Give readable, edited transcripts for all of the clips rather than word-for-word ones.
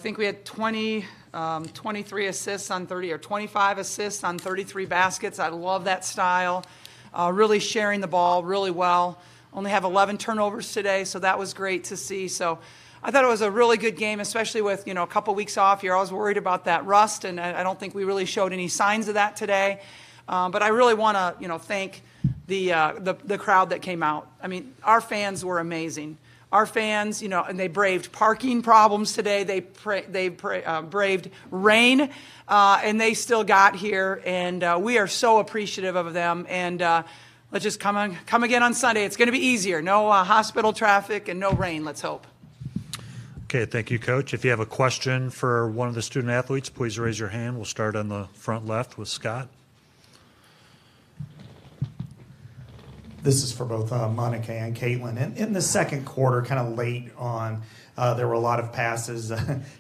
I think we had 23 assists on 30, or 25 assists on 33 baskets. I love that style. Really sharing the ball really well. Only have 11 turnovers today, so that was great to see. So I thought it was a really good game, especially with, a couple weeks off. You're always worried about that rust, and I don't think we really showed any signs of that today. But I really want to, thank the crowd that came out. I mean, our fans were amazing. Our fans, and they braved parking problems today. They braved rain, and they still got here. And we are so appreciative of them. And let's just come again on Sunday. It's going to be easier. No hospital traffic and no rain, let's hope. Okay, thank you, Coach. If you have a question for one of the student athletes, please raise your hand. We'll start on the front left with Scott. This is for both Monica and Caitlin. And in the second quarter, kind of late on, there were a lot of passes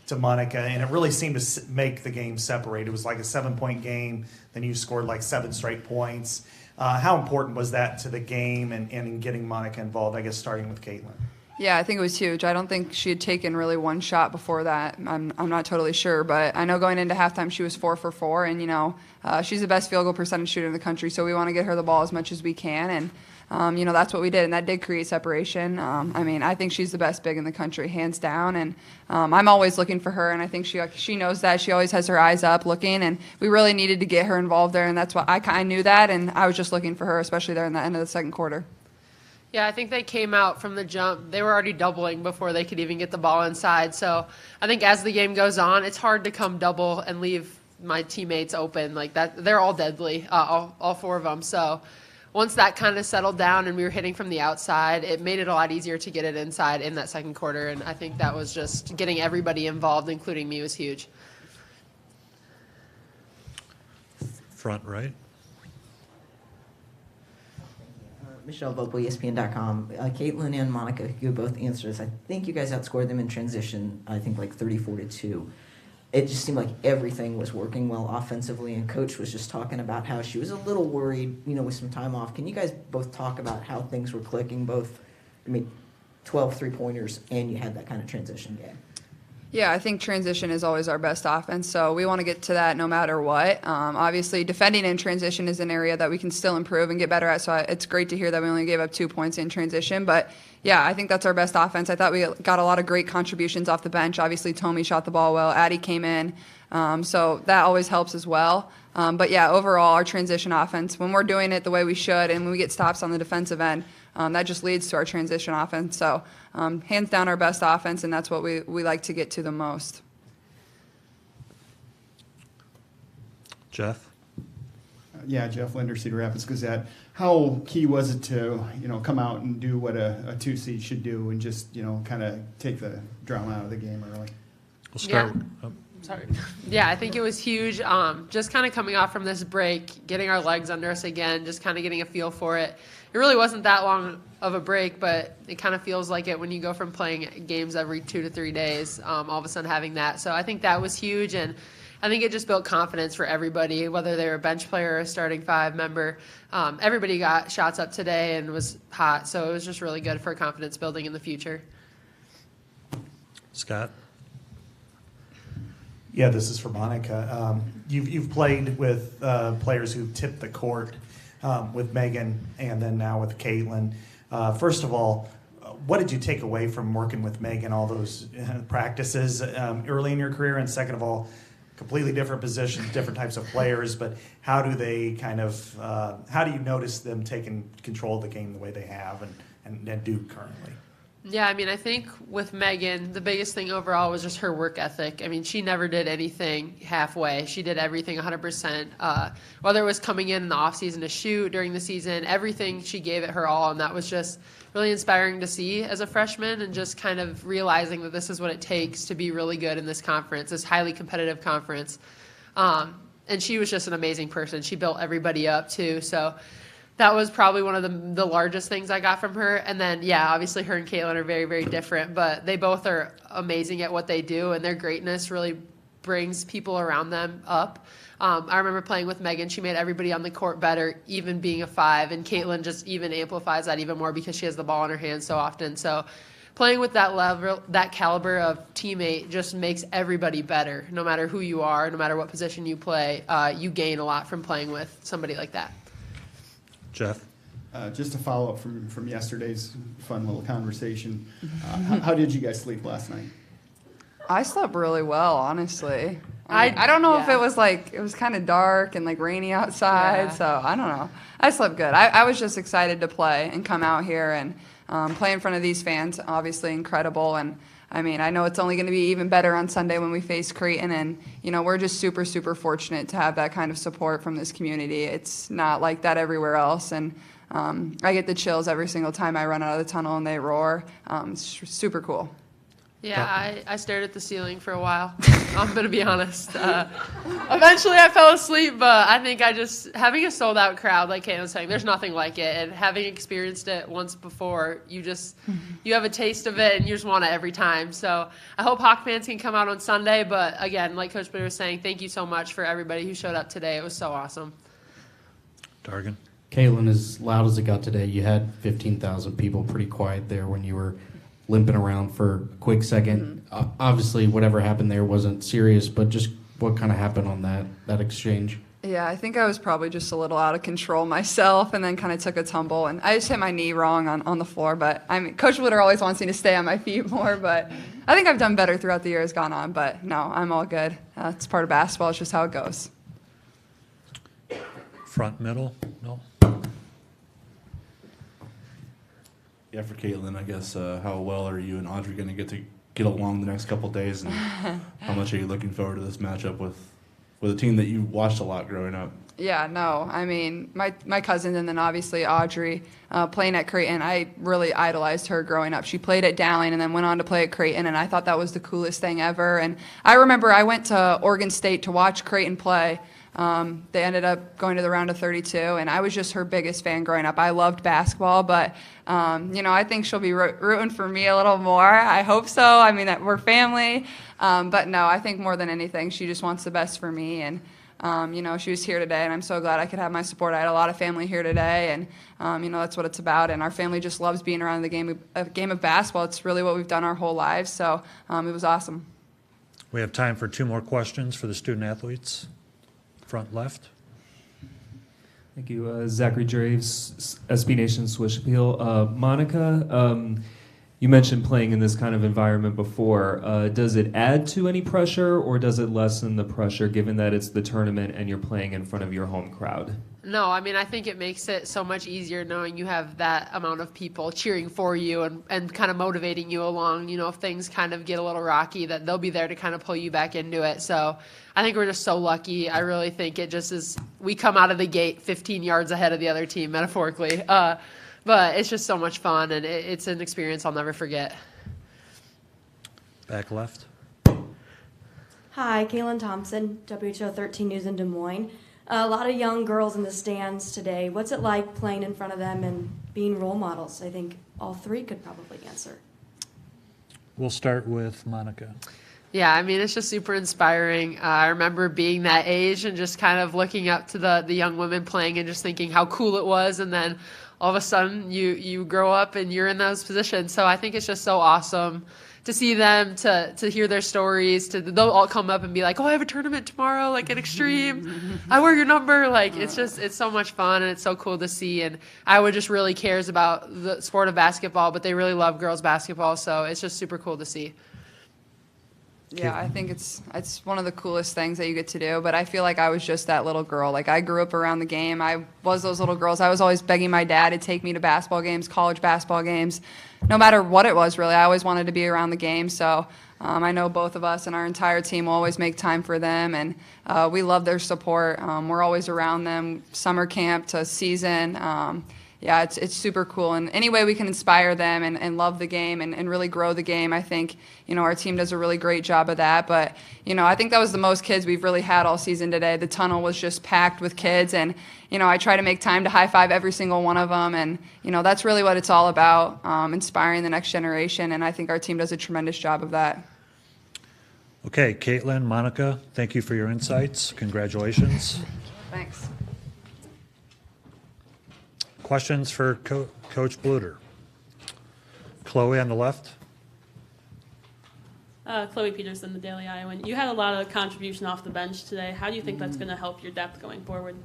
to Monica, and it really seemed to make the game separate. It was like a 7-point game. Then you scored like 7 straight points. How important was that to the game and in getting Monica involved, I guess, starting with Caitlin? Yeah, I think it was huge. I don't think she had taken really one shot before that. I'm not totally sure, but I know going into halftime she was 4 for 4, and, she's the best field goal percentage shooter in the country, so we want to get her the ball as much as we can, and that's what we did, and that did create separation. I think she's the best big in the country, hands down, and I'm always looking for her, and I think she knows that. She always has her eyes up looking, and we really needed to get her involved there, and that's why I knew that, and I was just looking for her, especially there in the end of the second quarter. Yeah, I think they came out from the jump. They were already doubling before they could even get the ball inside. So I think as the game goes on, it's hard to come double and leave my teammates open like that. They're all deadly, all 4 of them. So once that kind of settled down and we were hitting from the outside, it made it a lot easier to get it inside in that second quarter. And I think that was just getting everybody involved, including me, was huge. Front right. Michelle Vogel, ESPN.com. Caitlin and Monica, you both answered this. I think you guys outscored them in transition, I think like 34-2. It just seemed like everything was working well offensively, and Coach was just talking about how she was a little worried, with some time off. Can you guys both talk about how things were clicking, 12 three-pointers, and you had that kind of transition game? Yeah, I think transition is always our best offense, so we want to get to that no matter what. Obviously, defending in transition is an area that we can still improve and get better at, so it's great to hear that we only gave up 2 points in transition. But, yeah, I think that's our best offense. I thought we got a lot of great contributions off the bench. Obviously, Tommy shot the ball well. Addie came in, so that always helps as well. But, yeah, overall, our transition offense, when we're doing it the way we should and when we get stops on the defensive end, that just leads to our transition offense. So hands down our best offense, and that's what we like to get to the most. Jeff? Jeff Linder, Cedar Rapids Gazette. How key was it to, come out and do what a 2 seed should do and just, kind of take the drama out of the game early? We'll start. Sorry. Yeah, I think it was huge. Just kind of coming off from this break, getting our legs under us again, just kind of getting a feel for it. It really wasn't that long of a break, but it kind of feels like it when you go from playing games every 2 to 3 days, all of a sudden having that. So I think that was huge, and I think it just built confidence for everybody, whether they were a bench player or a starting 5 member. Everybody got shots up today and was hot, so it was just really good for confidence building in the future. Scott? Yeah, this is for Monica. You've played with players who've tipped the court with Megan and then now with Caitlin. First of all, what did you take away from working with Megan, all those practices early in your career? And second of all, completely different positions, different types of players, but how do they how do you notice them taking control of the game the way they have and do currently? Yeah, I think with Megan, the biggest thing overall was just her work ethic. She never did anything halfway. She did everything 100%. Whether it was coming in the offseason to shoot, during the season, everything she gave it her all, and that was just really inspiring to see as a freshman and just kind of realizing that this is what it takes to be really good in this conference, this highly competitive conference. And she was just an amazing person. She built everybody up, too, so that was probably one of the largest things I got from her. And then, obviously her and Caitlin are very, very different, but they both are amazing at what they do, and their greatness really brings people around them up. I remember playing with Megan. She made everybody on the court better, even being a 5, and Caitlin just even amplifies that even more because she has the ball in her hands so often. So playing with that level, that caliber of teammate just makes everybody better. No matter who you are, no matter what position you play, you gain a lot from playing with somebody like that. Jeff? Just to follow up from yesterday's fun little conversation, how did you guys sleep last night? I slept really well, honestly. I don't know if it was it was kind of dark and rainy outside, so I don't know. I slept good. I was just excited to play and come out here and play in front of these fans. Obviously incredible, and I mean, I know it's only going to be even better on Sunday when we face Creighton, and we're just super, super fortunate to have that kind of support from this community. It's not like that everywhere else, and I get the chills every single time I run out of the tunnel and they roar. It's super cool. Yeah, I stared at the ceiling for a while. I'm going to be honest. Eventually I fell asleep, but I think having a sold out crowd, like Caitlin was saying, there's nothing like it. And having experienced it once before, you have a taste of it and you just want it every time. So I hope Hawk fans can come out on Sunday. But again, like Coach Bluder was saying, thank you so much for everybody who showed up today. It was so awesome. Dargan? Caitlin, as loud as it got today, you had 15,000 people pretty quiet there when you were limping around for a quick second. Obviously, whatever happened there wasn't serious, but just what kind of happened on that exchange? Yeah, I think I was probably just a little out of control myself and then kind of took a tumble. And I just hit my knee wrong on the floor. But I mean, Coach Bluder always wants me to stay on my feet more. But I think I've done better throughout the year as gone on. But no, I'm all good. It's part of basketball. It's just how it goes. Front, middle? No? Yeah, for Caitlin, I guess, how well are you and Audrey going to get along the next couple of days, and how much are you looking forward to this matchup with a team that you watched a lot growing up? Yeah, no, I mean, my cousin and then obviously Audrey playing at Creighton, I really idolized her growing up. She played at Dowling and then went on to play at Creighton, and I thought that was the coolest thing ever. And I remember I went to Oregon State to watch Creighton play. They ended up going to the round of 32, and I was just her biggest fan growing up. I loved basketball, but, I think she'll be rooting for me a little more. I hope so. I mean, we're family. But no, I think more than anything, she just wants the best for me. And, she was here today, and I'm so glad I could have my support. I had a lot of family here today, and, that's what it's about. And our family just loves being around the game of basketball. It's really what we've done our whole lives. So it was awesome. We have time for 2 more questions for the student athletes. Front left. Thank you. Zachary Draves, SB Nation Swish Appeal. Monica, you mentioned playing in this kind of environment before. Does it add to any pressure, or does it lessen the pressure given that it's the tournament and you're playing in front of your home crowd? No, I mean, I think it makes it so much easier knowing you have that amount of people cheering for you and kind of motivating you along. If things kind of get a little rocky, that they'll be there to kind of pull you back into it. So I think we're just so lucky. I really think it just is, we come out of the gate 15 yards ahead of the other team, metaphorically. But it's just so much fun, and it's an experience I'll never forget. Back left. Hi, Kaylin Thompson, WHO 13 News in Des Moines. A lot of young girls in the stands today. What's it like playing in front of them and being role models? I think all 3 could probably answer. We'll start with Monica. Yeah, I mean, it's just super inspiring. I remember being that age and just kind of looking up to the young women playing and just thinking how cool it was. And then all of a sudden you grow up and you're in those positions. So I think it's just so awesome to see them, to hear their stories. They'll all come up and be like, oh, I have a tournament tomorrow, like at Extreme. I wear your number. Like, it's so much fun, and it's so cool to see. And Iowa just really cares about the sport of basketball, but they really love girls basketball. So it's just super cool to see. Yeah, I think it's one of the coolest things that you get to do, but I feel like I was just that little girl. Like, I grew up around the game. I was those little girls. I was always begging my dad to take me to basketball games, college basketball games, no matter what it was, really. I always wanted to be around the game, so I know both of us and our entire team will always make time for them, and we love their support. We're always around them, summer camp to season. Yeah, it's super cool. And any way we can inspire them and love the game and really grow the game, I think, our team does a really great job of that. But, I think that was the most kids we've really had all season today. The tunnel was just packed with kids. And, I try to make time to high-five every single one of them. And, that's really what it's all about, inspiring the next generation. And I think our team does a tremendous job of that. Okay, Caitlin, Monica, thank you for your insights. Congratulations. Thanks. Questions for Coach Bluder? Chloe on the left. Chloe Peterson, the Daily Iowan. You had a lot of contribution off the bench today. How do you think that's going to help your depth going forward?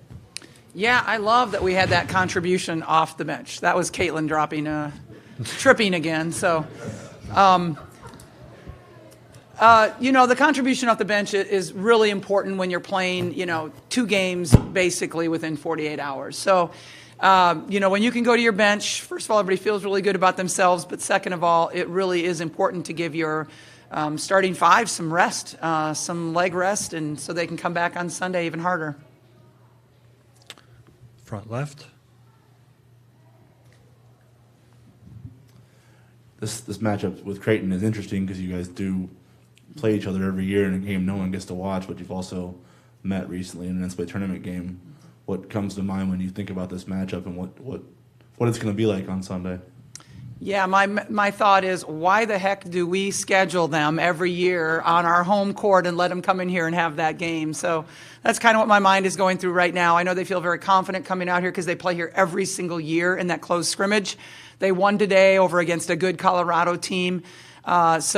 Yeah, I love that we had that contribution off the bench. That was Caitlin tripping again. So, the contribution off the bench is really important when you're playing, 2 games basically within 48 hours. So, when you can go to your bench, first of all, everybody feels really good about themselves. But second of all, it really is important to give your starting 5 some rest, some leg rest, and so they can come back on Sunday even harder. Front left. This matchup with Creighton is interesting because you guys do play each other every year in a game no one gets to watch, but you've also met recently in an NCAA tournament game. What comes to mind when you think about this matchup and what it's going to be like on Sunday? Yeah, my thought is, why the heck do we schedule them every year on our home court and let them come in here and have that game? So that's kind of what my mind is going through right now. I know they feel very confident coming out here because they play here every single year in that closed scrimmage. They won today over against a good Colorado team. Creighton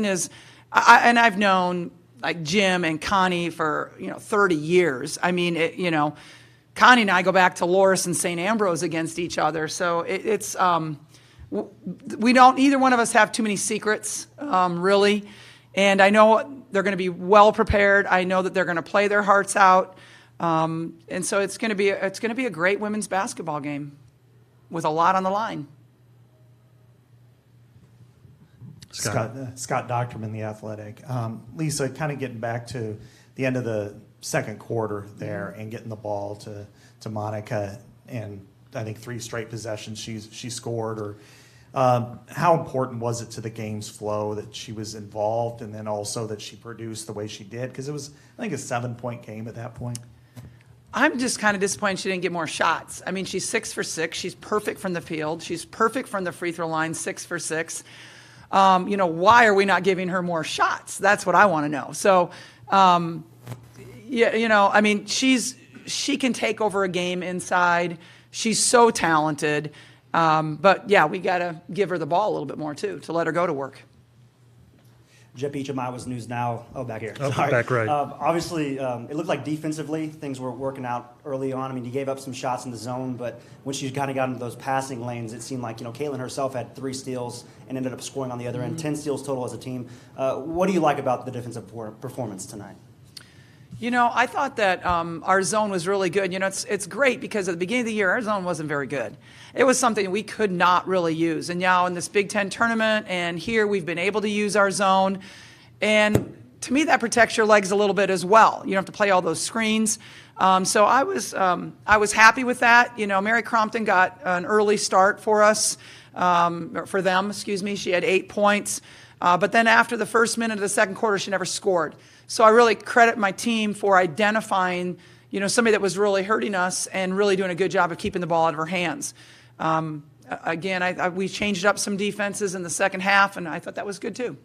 is, and I've known like Jim and Connie for 30 years. I mean, Connie and I go back to Loris and St. Ambrose against each other. So we don't, either one of us have too many secrets, really. And I know they're going to be well prepared. I know that they're going to play their hearts out. And so it's going to be a great women's basketball game with a lot on the line. Scott Docterman, The Athletic. Lisa, kind of getting back to the end of the second quarter there and getting the ball to Monica, and I think 3 straight possessions she scored. Or how important was it to the game's flow that she was involved, and then also that she produced the way she did? Because it was, I think, a 7-point game at that point. I'm just kind of disappointed she didn't get more shots. I mean, she's 6 for 6. She's perfect from the field. She's perfect from the free throw line, 6 for 6. Why are we not giving her more shots? That's what I want to know. So, she can take over a game inside. She's so talented. But, yeah, we got to give her the ball a little bit more, too, to let her go to work. Jeff Beecham, Iowa's News Now. Oh, back here. Oh, Sorry. back right. Obviously, it looked like defensively things were working out early on. I mean, you gave up some shots in the zone, but when she kind of got into those passing lanes, it seemed like, Caitlin herself had 3 steals and ended up scoring on the other end, 10 steals total as a team. What do you like about the defensive performance tonight? I thought that our zone was really good. It's great because at the beginning of the year, our zone wasn't very good. It was something we could not really use. And now in this Big Ten tournament and here, we've been able to use our zone. And to me, that protects your legs a little bit as well. You don't have to play all those screens. So I was happy with that. Mary Crompton got an early start for us, for them, excuse me. She had 8 points. But then after the first minute of the second quarter, she never scored. So I really credit my team for identifying, somebody that was really hurting us and really doing a good job of keeping the ball out of her hands. Again, we changed up some defenses in the second half, and I thought that was good too.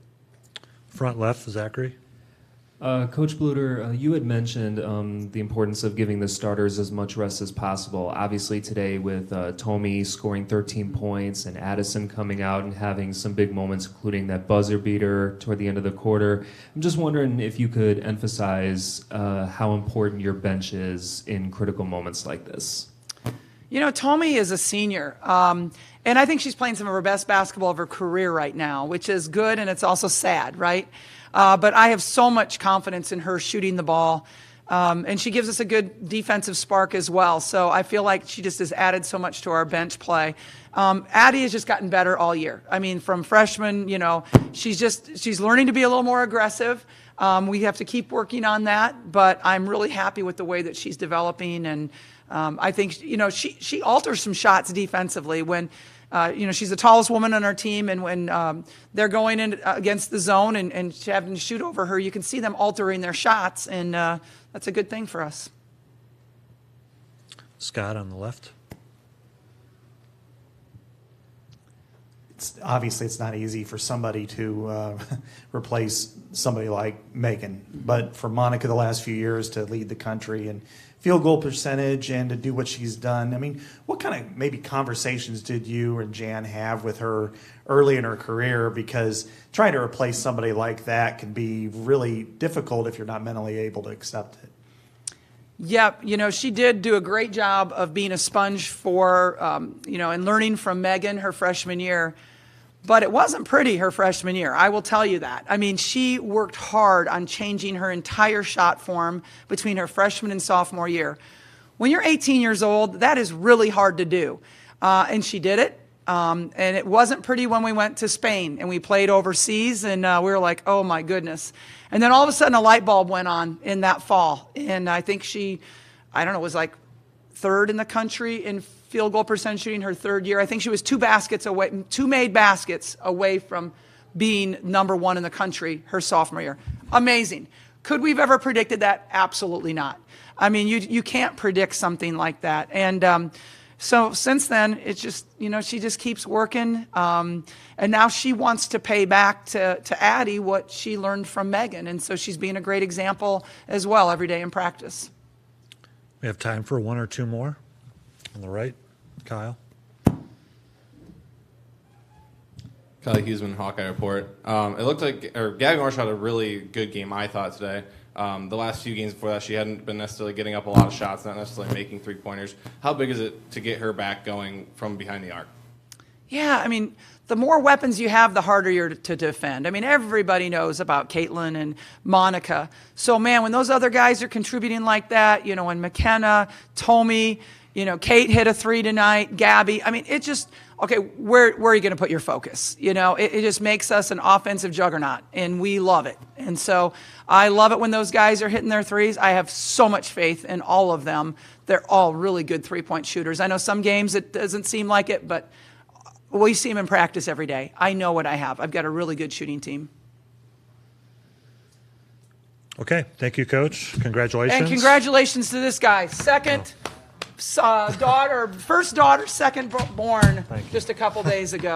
Front left, Zachary. Coach Bluder, you had mentioned the importance of giving the starters as much rest as possible. Obviously today with Tommy scoring 13 points and Addison coming out and having some big moments, including that buzzer beater toward the end of the quarter. I'm just wondering if you could emphasize how important your bench is in critical moments like this. Tommy is a senior, and I think she's playing some of her best basketball of her career right now, which is good, and it's also sad, right? But I have so much confidence in her shooting the ball, and she gives us a good defensive spark as well. So I feel like she just has added so much to our bench play. Addie has just gotten better all year. I mean, from freshman, she's learning to be a little more aggressive. We have to keep working on that, but I'm really happy with the way that she's developing, and I think she alters some shots defensively when. She's the tallest woman on our team, and when they're going in against the zone and having to shoot over her, you can see them altering their shots, and that's a good thing for us. Scott on the left. obviously it's not easy for somebody to replace somebody like Megan, but for Monica the last few years to lead the country and field goal percentage and to do what she's done. I mean, what kind of maybe conversations did you and Jan have with her early in her career? Because trying to replace somebody like that can be really difficult if you're not mentally able to accept it. Yep, she did do a great job of being a sponge for, and learning from Megan her freshman year. But it wasn't pretty her freshman year, I will tell you that. I mean, she worked hard on changing her entire shot form between her freshman and sophomore year. When you're 18 years old, that is really hard to do. And she did it. And it wasn't pretty when we went to Spain and we played overseas, and we were like, oh my goodness. And then all of a sudden a light bulb went on in that fall. And I think she, was like third in the country in field goal percentage shooting her third year. I think she was two made baskets away from being number one in the country her sophomore year. Amazing. Could we have ever predicted that? Absolutely not. I mean, you can't predict something like that. And so since then, it's just, she just keeps working. And now she wants to pay back to Addie what she learned from Megan. And so she's being a great example as well every day in practice. We have time for one or two more. On the right, Kyle. Kyle Huseman, Hawkeye Report. It looked like Gabby Marsh had a really good game, I thought, today. The last few games before that, she hadn't been necessarily getting up a lot of shots, not necessarily making three-pointers. How big is it to get her back going from behind the arc? Yeah, I mean, the more weapons you have, the harder you're to defend. I mean, everybody knows about Caitlin and Monica. So, man, when those other guys are contributing like that, when McKenna, Tommy, Kate hit a three tonight, Gabby, I mean, it just, okay, where are you going to put your focus? It just makes us an offensive juggernaut, and we love it. And so I love it when those guys are hitting their threes. I have so much faith in all of them. They're all really good three-point shooters. I know some games it doesn't seem like it, but we see them in practice every day. I know what I have. I've got a really good shooting team. Okay, thank you, Coach. Congratulations. And congratulations to this guy. First daughter, second born just a couple days ago.